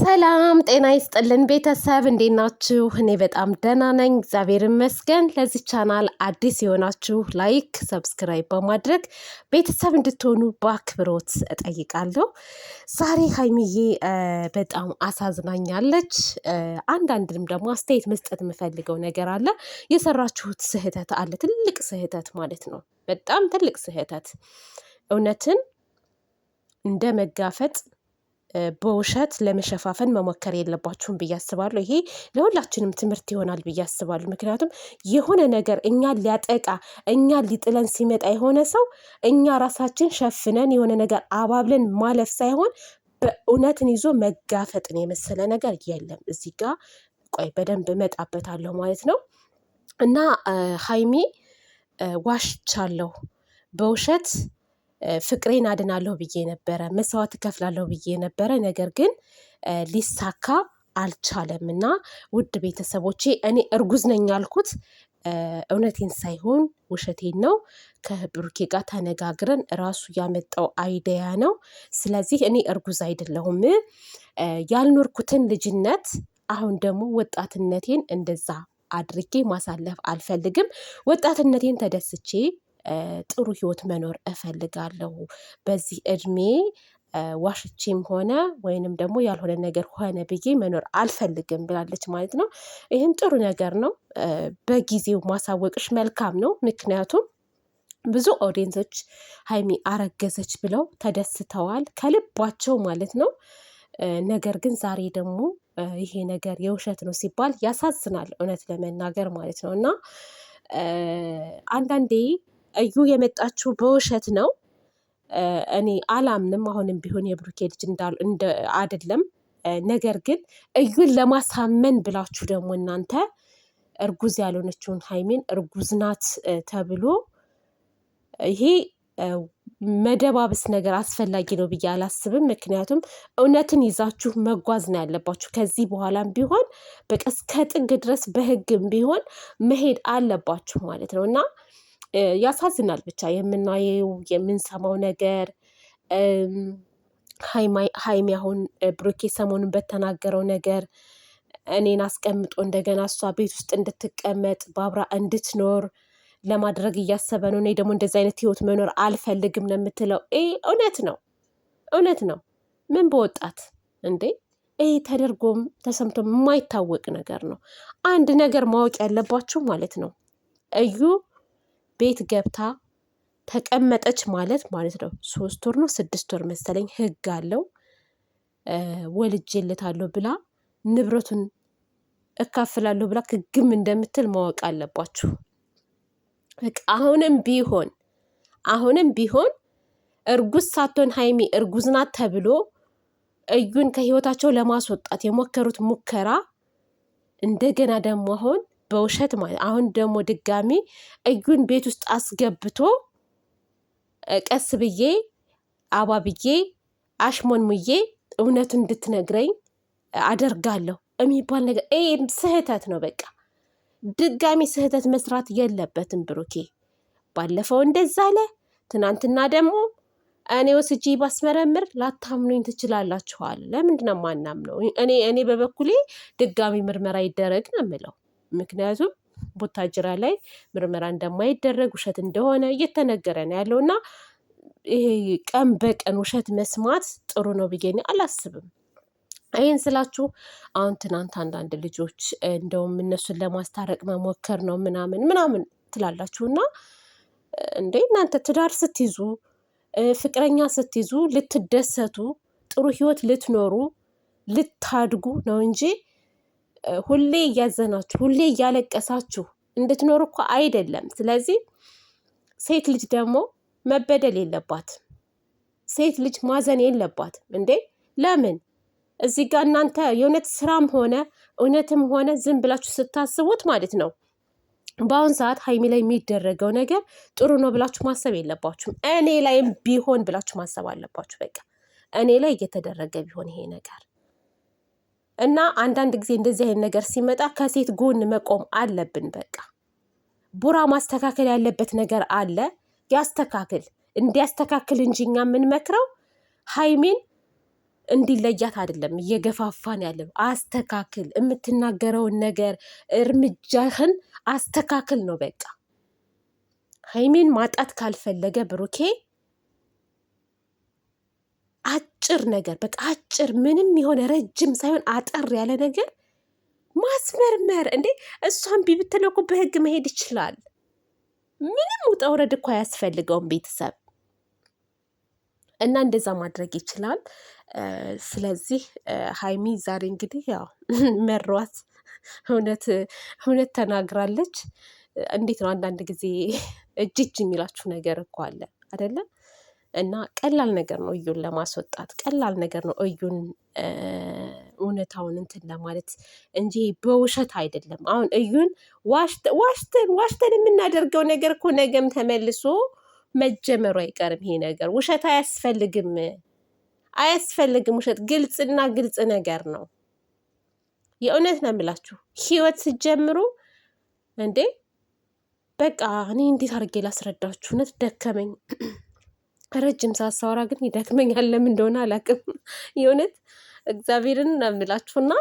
ሰላም ጤና ይስጥልን ቤተሰብ እንዴት ናችሁ? እኔ በጣም ደህና ነኝ፣ እግዚአብሔር ይመስገን። ለዚህ ቻናል አዲስ የሆናችሁ ላይክ፣ ሰብስክራይብ በማድረግ ቤተሰብ እንድትሆኑ በአክብሮት እጠይቃለሁ። ዛሬ ሀይሚዬ በጣም አሳዝናኛለች። አንዳንድም ደግሞ አስተያየት መስጠት የምፈልገው ነገር አለ። የሰራችሁት ስህተት አለ፣ ትልቅ ስህተት ማለት ነው። በጣም ትልቅ ስህተት። እውነትን እንደ መጋፈጥ በውሸት ለመሸፋፈን መሞከር የለባችሁም ብዬ አስባለሁ። ይሄ ለሁላችንም ትምህርት ይሆናል ብዬ አስባለሁ። ምክንያቱም የሆነ ነገር እኛን ሊያጠቃ እኛን ሊጥለን ሲመጣ የሆነ ሰው እኛ ራሳችን ሸፍነን የሆነ ነገር አባብለን ማለፍ ሳይሆን በእውነትን ይዞ መጋፈጥን የመሰለ ነገር የለም። እዚህ ጋር ቆይ በደንብ እመጣበታለሁ ማለት ነው። እና ሀይሚ ዋሽቻለሁ፣ በውሸት ፍቅሬን አድናለሁ ብዬ ነበረ፣ መስዋዕት እከፍላለሁ ብዬ ነበረ። ነገር ግን ሊሳካ አልቻለም። እና ውድ ቤተሰቦቼ እኔ እርጉዝ ነኝ ያልኩት እውነቴን ሳይሆን ውሸቴን ነው። ከብሩኬ ጋር ተነጋግረን ራሱ ያመጣው አይዲያ ነው። ስለዚህ እኔ እርጉዝ አይደለሁም። ያልኖርኩትን ልጅነት አሁን ደግሞ ወጣትነቴን እንደዛ አድርጌ ማሳለፍ አልፈልግም። ወጣትነቴን ተደስቼ ጥሩ ህይወት መኖር እፈልጋለሁ። በዚህ እድሜ ዋሽቼም ሆነ ወይንም ደግሞ ያልሆነ ነገር ሆነ ብዬ መኖር አልፈልግም ብላለች ማለት ነው። ይህም ጥሩ ነገር ነው። በጊዜው ማሳወቅሽ መልካም ነው። ምክንያቱም ብዙ ኦዲየንሶች ሀይሚ አረገዘች ብለው ተደስተዋል ከልባቸው ማለት ነው። ነገር ግን ዛሬ ደግሞ ይሄ ነገር የውሸት ነው ሲባል ያሳዝናል፣ እውነት ለመናገር ማለት ነው። እና አንዳንዴ እዩ የመጣችው በውሸት ነው። እኔ አላምንም። አሁንም ቢሆን የብሩኬ ልጅ አይደለም። ነገር ግን እዩን ለማሳመን ብላችሁ ደግሞ እናንተ እርጉዝ ያልሆነችውን ሀይሜን እርጉዝ ናት ተብሎ ይሄ መደባበስ ነገር አስፈላጊ ነው ብዬ አላስብም። ምክንያቱም እውነትን ይዛችሁ መጓዝ ነው ያለባችሁ። ከዚህ በኋላም ቢሆን በቃ እስከ ጥግ ድረስ በህግም ቢሆን መሄድ አለባችሁ ማለት ነው። እና ያሳዝናል ብቻ የምናየው የምንሰማው ነገር። ሀይሚ አሁን ብሩኬ ሰሞኑን በተናገረው ነገር እኔን አስቀምጦ እንደገና እሷ ቤት ውስጥ እንድትቀመጥ በአብራ እንድትኖር ለማድረግ እያሰበ ነው። እኔ ደግሞ እንደዚህ አይነት ህይወት መኖር አልፈልግም ነው የምትለው። እውነት ነው፣ እውነት ነው። ምን በወጣት እንዴ! ይሄ ተደርጎም ተሰምቶም የማይታወቅ ነገር ነው። አንድ ነገር ማወቅ ያለባችሁ ማለት ነው፣ እዩ ቤት ገብታ ተቀመጠች ማለት ነው 3 ወር ነው 6 ወር መሰለኝ ህግ አለው። ወልጄለታለሁ ብላ ንብረቱን እካፍላለሁ ብላ ክግም እንደምትል ማወቅ አለባችሁ። በቃ አሁንም ቢሆን እርጉዝ ሳትሆን ሀይሚ እርጉዝ ናት ተብሎ እዩን ከህይወታቸው ለማስወጣት የሞከሩት ሙከራ እንደገና ደግሞ አሁን በውሸት ማለት አሁን ደግሞ ድጋሚ እዩን ቤት ውስጥ አስገብቶ ቀስ ብዬ አባብዬ አሽሞንሙዬ እውነቱን እንድትነግረኝ አደርጋለሁ የሚባል ነገር ስህተት ነው። በቃ ድጋሚ ስህተት መስራት የለበትም ብሩኬ። ባለፈው እንደዛ አለ፣ ትናንትና ደግሞ እኔ ወስጄ ባስመረምር ላታምኑኝ ትችላላችኋል። ለምንድነው ማናምነው? እኔ በበኩሌ ድጋሚ ምርመራ ይደረግ ነው የምለው። ምክንያቱም ቡታጅራ ላይ ምርመራ እንደማይደረግ ውሸት እንደሆነ እየተነገረ ነው ያለው። እና ይሄ ቀን በቀን ውሸት መስማት ጥሩ ነው ብዬ እኔ አላስብም። ይህን ስላችሁ አሁን ትናንት አንዳንድ ልጆች እንደውም እነሱን ለማስታረቅ መሞከር ነው ምናምን ትላላችሁ። እና እንዴ እናንተ ትዳር ስትይዙ ፍቅረኛ ስትይዙ ልትደሰቱ ጥሩ ህይወት ልትኖሩ ልታድጉ ነው እንጂ ሁሌ እያዘናችሁ ሁሌ እያለቀሳችሁ እንድትኖሩ እኮ አይደለም። ስለዚህ ሴት ልጅ ደግሞ መበደል የለባትም። ሴት ልጅ ማዘን የለባትም። እንዴ ለምን እዚህ ጋር እናንተ የእውነት ስራም ሆነ እውነትም ሆነ ዝም ብላችሁ ስታስቡት ማለት ነው በአሁን ሰዓት ሀይሚ ላይ የሚደረገው ነገር ጥሩ ነው ብላችሁ ማሰብ የለባችሁም። እኔ ላይም ቢሆን ብላችሁ ማሰብ አለባችሁ። በቃ እኔ ላይ እየተደረገ ቢሆን ይሄ ነገር እና አንዳንድ ጊዜ እንደዚህ አይነት ነገር ሲመጣ ከሴት ጎን መቆም አለብን። በቃ ቡራ ማስተካከል ያለበት ነገር አለ፣ ያስተካክል። እንዲያስተካክል እንጂ እኛ የምንመክረው ሀይሚን እንዲለያት አይደለም እየገፋፋን ያለው። አስተካክል፣ የምትናገረውን ነገር እርምጃህን አስተካክል ነው በቃ። ሀይሚን ማጣት ካልፈለገ ብሩኬ አጭር ነገር በቃ አጭር፣ ምንም የሆነ ረጅም ሳይሆን አጠር ያለ ነገር ማስመርመር። እንዴ እሷን ቢብትለው እኮ በህግ መሄድ ይችላል። ምንም ውጣ ውረድ እኮ አያስፈልገውም ቤተሰብ እና እንደዛ ማድረግ ይችላል። ስለዚህ ሀይሚ ዛሬ እንግዲህ ያው መሯት እውነት ተናግራለች። እንዴት ነው አንዳንድ ጊዜ እጅ የሚላችሁ ነገር እኮ አለ አይደለም? እና ቀላል ነገር ነው እዩን ለማስወጣት፣ ቀላል ነገር ነው እዩን እውነታውን እንትን ለማለት እንጂ በውሸት አይደለም። አሁን እዩን ዋሽተን የምናደርገው ነገር እኮ ነገም ተመልሶ መጀመሩ አይቀርም። ይሄ ነገር ውሸት አያስፈልግም። ውሸት ግልጽና ግልጽ ነገር ነው። የእውነት ነው የምላችሁ። ህይወት ስትጀምሩ እንዴ በቃ እኔ እንዴት አድርጌ ላስረዳችሁ? እውነት ደከመኝ። ረጅም ሰዓት ሳወራ ግን ይደክመኛል። ለምን እንደሆነ አላውቅም። የእውነት እግዚአብሔርን ነው የምላችሁና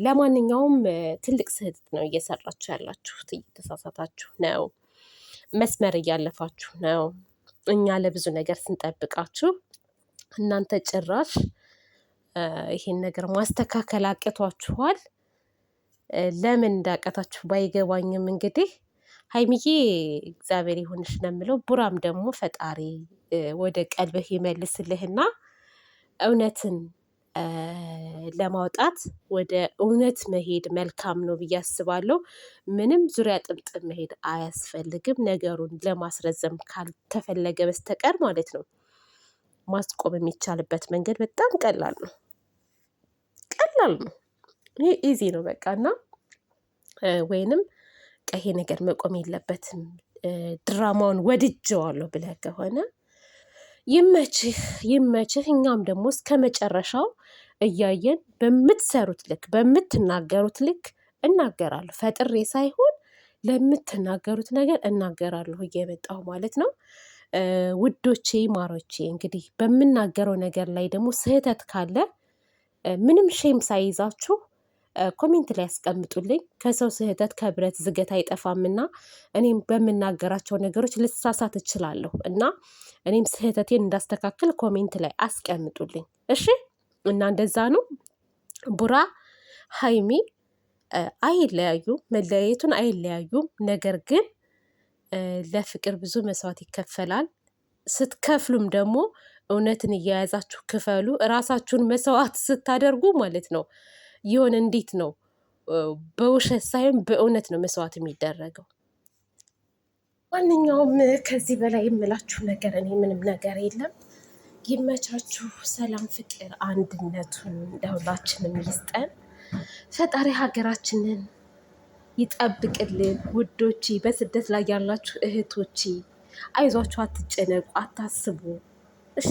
ለማንኛውም ትልቅ ስህተት ነው እየሰራችሁ ያላችሁት። እየተሳሳታችሁ ነው። መስመር እያለፋችሁ ነው። እኛ ለብዙ ነገር ስንጠብቃችሁ እናንተ ጭራሽ ይሄን ነገር ማስተካከል አቅቷችኋል። ለምን እንዳቀታችሁ ባይገባኝም እንግዲህ ሀይሚዬ እግዚአብሔር ይሁንሽ ነው የምለው። ቡራም ደግሞ ፈጣሪ ወደ ቀልብህ ይመልስልህና እውነትን ለማውጣት ወደ እውነት መሄድ መልካም ነው ብዬ አስባለሁ። ምንም ዙሪያ ጥምጥም መሄድ አያስፈልግም። ነገሩን ለማስረዘም ካልተፈለገ በስተቀር ማለት ነው። ማስቆም የሚቻልበት መንገድ በጣም ቀላል ነው። ይሄ ኢዚ ነው በቃ። እና ወይንም ይሄ ነገር መቆም የለበትም ድራማውን ወድጀዋለሁ ብለህ ከሆነ ይመችህ። እኛም ደግሞ እስከ መጨረሻው እያየን በምትሰሩት ልክ በምትናገሩት ልክ እናገራለሁ። ፈጥሬ ሳይሆን ለምትናገሩት ነገር እናገራለሁ እየመጣሁ ማለት ነው። ውዶቼ ማሮቼ፣ እንግዲህ በምናገረው ነገር ላይ ደግሞ ስህተት ካለ ምንም ሼም ሳይዛችሁ ኮሜንት ላይ ያስቀምጡልኝ። ከሰው ስህተት ከብረት ዝገት አይጠፋምና እኔም በምናገራቸው ነገሮች ልሳሳት እችላለሁ እና እኔም ስህተቴን እንዳስተካክል ኮሜንት ላይ አስቀምጡልኝ እሺ። እና እንደዛ ነው። ቡራ ሀይሚ አይለያዩም፣ መለያየቱን አይለያዩም። ነገር ግን ለፍቅር ብዙ መስዋዕት ይከፈላል። ስትከፍሉም ደግሞ እውነትን እየያዛችሁ ክፈሉ። እራሳችሁን መስዋዕት ስታደርጉ ማለት ነው የሆነ እንዴት ነው በውሸት ሳይሆን በእውነት ነው መስዋዕት የሚደረገው። ማንኛውም ከዚህ በላይ የምላችሁ ነገር እኔ ምንም ነገር የለም። ይመቻችሁ። ሰላም፣ ፍቅር፣ አንድነቱን ለሁላችንም ይስጠን። ፈጣሪ ሀገራችንን ይጠብቅልን። ውዶቼ፣ በስደት ላይ ያላችሁ እህቶቼ አይዟችሁ፣ አትጨነቁ፣ አታስቡ እሺ።